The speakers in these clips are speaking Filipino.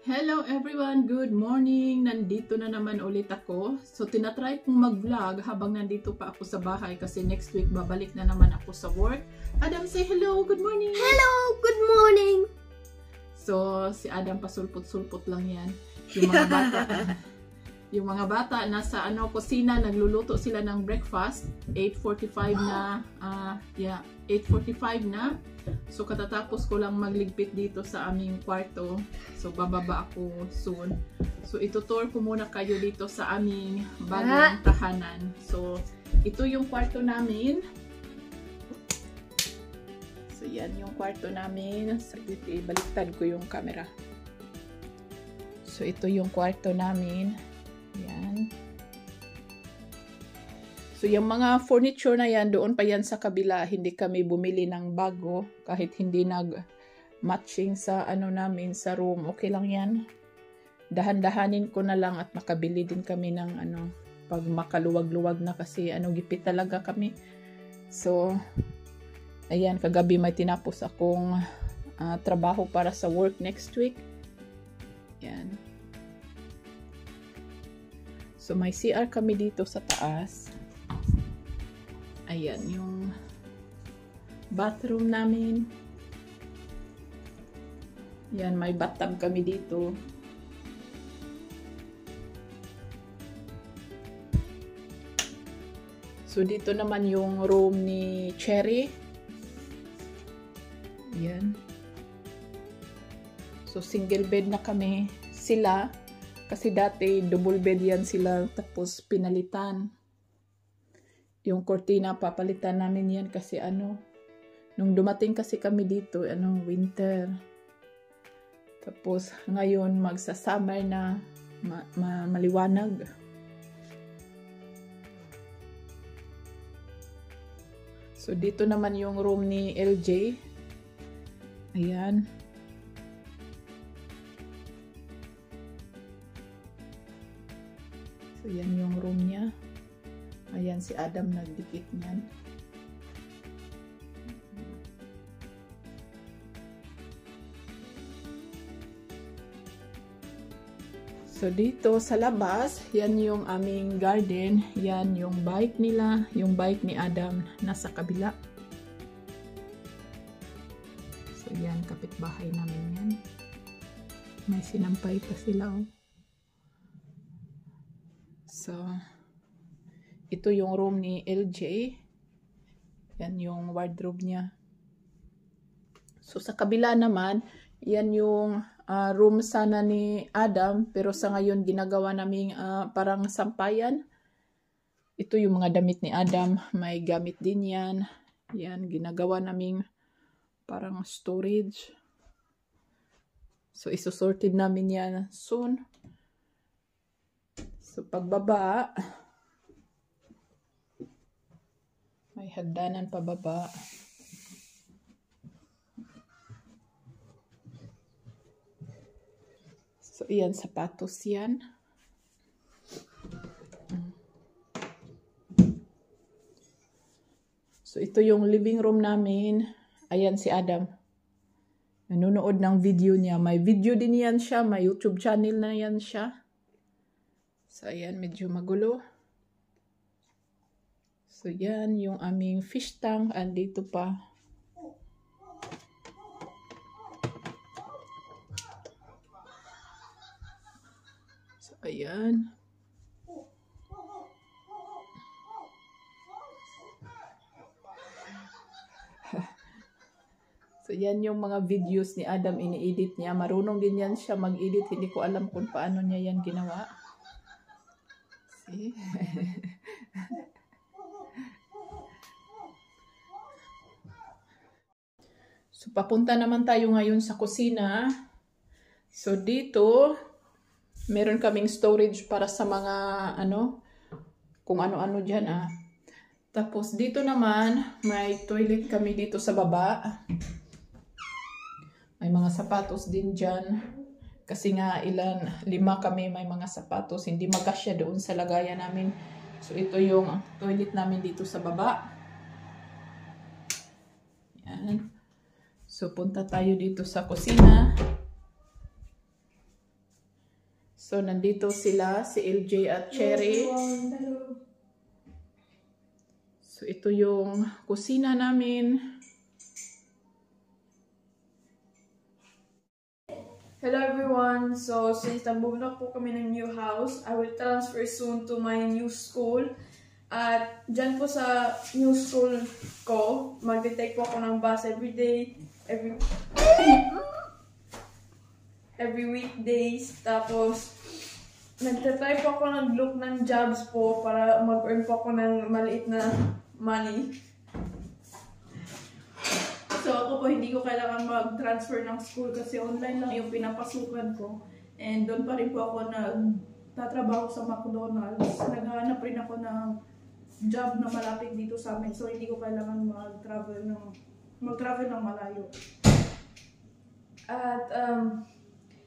Hello everyone! Good morning! Nandito na naman ulit ako. So tinatry kong mag-vlog habang nandito pa ako sa bahay kasi next week babalik na naman ako sa work. Adam, say hello! Good morning! Hello! Good morning! So si Adam pasulpot-sulpot lang yan. Yung mga bata nasa kusina, nagluluto sila ng breakfast. 8:45 na. 8:45 na. So katatapos ko lang magligpit dito sa aming kwarto. So bababa ako soon. So itutour ko muna kayo dito sa aming bagong tahanan. So ito yung kwarto namin. So yan yung kwarto namin. So baliktad ko yung camera. So ito yung kwarto namin. Yan. So, yung mga furniture na yan, doon pa yan sa kabila. Hindi kami bumili ng bago. Kahit hindi nag-matching sa namin, sa room. Okay lang yan. Dahan-dahanin ko na lang at makabili din kami ng pag makaluwag-luwag na kasi gipit talaga kami. So, ayan, kagabi may tinapos akong trabaho para sa work next week. Yan. So, may CR kami dito sa taas. Ayan, yung bathroom namin. Yan, may bathtub kami dito. So, dito naman yung room ni Cherry. Yan. So, single bed na kami. Sila. Kasi dati, double bed yan sila, tapos pinalitan. Yung cortina, papalitan namin yan kasi nung dumating kasi kami dito, winter. Tapos, ngayon, magsa-summer na maliwanag. So, dito naman yung room ni LJ. Ayan. So, yan yung room niya. Ayan, si Adam nagdikit niyan. So, dito sa labas, yan yung aming garden. Yan yung bike nila. Yung bike ni Adam nasa kabila. So, yan, kapitbahay namin yan. May sinampay pa sila, oh. So, ito yung room ni LJ. Yan yung wardrobe niya. So, sa kabila naman, yan yung room sana ni Adam. Pero sa ngayon, ginagawa namin parang sampayan. Ito yung mga damit ni Adam. May gamit din yan. Yan, ginagawa namin parang storage. So, isusorted namin yan soon. So, pagbaba, may hagdanan pababa. So, iyan, sapatos yan. So, ito yung living room namin. Ayan si Adam. Nanonood ng video niya. May video din yan siya. May YouTube channel na yan siya. So, ayan, medyo magulo. So, yan, yung aming fish tank. Andito pa. So, ayan. So, yan yung mga videos ni Adam, ini-edit niya. Marunong din yan siya mag-edit. Hindi ko alam kung paano niya yan ginawa. See? So, papunta naman tayo ngayon sa kusina. So, dito, meron kaming storage para sa mga, kung ano-ano dyan, Tapos, dito naman, may toilet kami dito sa baba. May mga sapatos din dyan. Kasi nga, 5 kami may mga sapatos. Hindi magkasya doon sa lagayan namin. So, ito yung toilet namin dito sa baba. Yan. So, punta tayo dito sa kusina. So, nandito sila, si LJ at Cherry. So, ito yung kusina namin. Hello everyone! So, since nag-move na po kami ng new house, I will transfer soon to my new school. At dyan po sa new school ko, mag-take po ako ng bus every day, every weekdays. Tapos, nagtatry po ako nag-look ng jobs po para mag-earn po ako ng maliit na money. So ako po hindi ko kailangan mag-transfer ng school kasi online lang yung pinapasukan ko. And doon pa rin po ako nagtatrabaho sa McDonald's. Naghahanap rin ako ng job na malapit dito sa amin. So hindi ko kailangan mag-travel ng malayo. At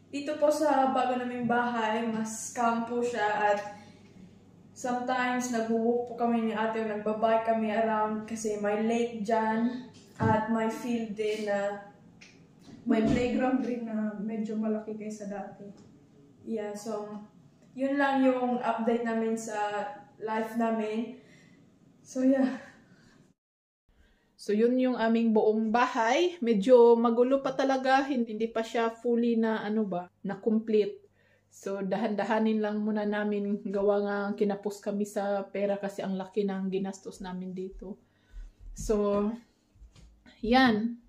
dito po sa bago naming bahay, mas calm po siya at sometimes nag-walk po kami ni ate o nagbabike kami around kasi may lake dyan. At may field din na may playground rin na medyo malaki kaysa dati. Yeah, so yun lang yung update namin sa life namin. So yeah. So yun yung aming buong bahay. Medyo magulo pa talaga, hindi pa siya fully na na complete. So dahan-dahanin lang muna namin gawa nga kinapos kami sa pera kasi ang laki ng ginastos namin dito. So yan.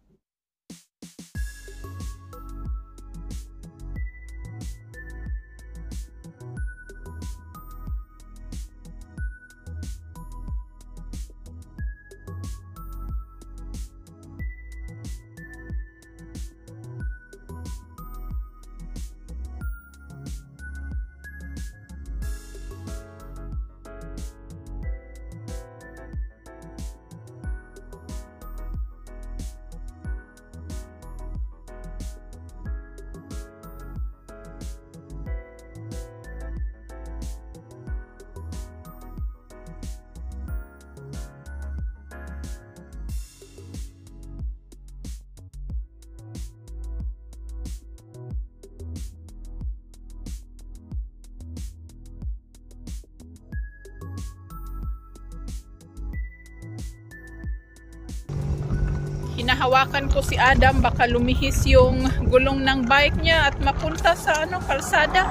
Hinahawakan ko si Adam, baka lumihis yung gulong ng bike niya at mapunta sa kalsada.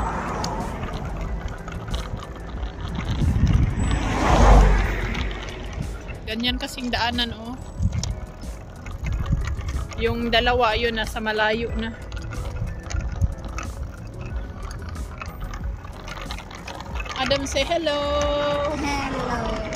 Ganyan kasing daanan, oh. Yung dalawa, yun, nasa malayo na. Adam, say hello! Hello!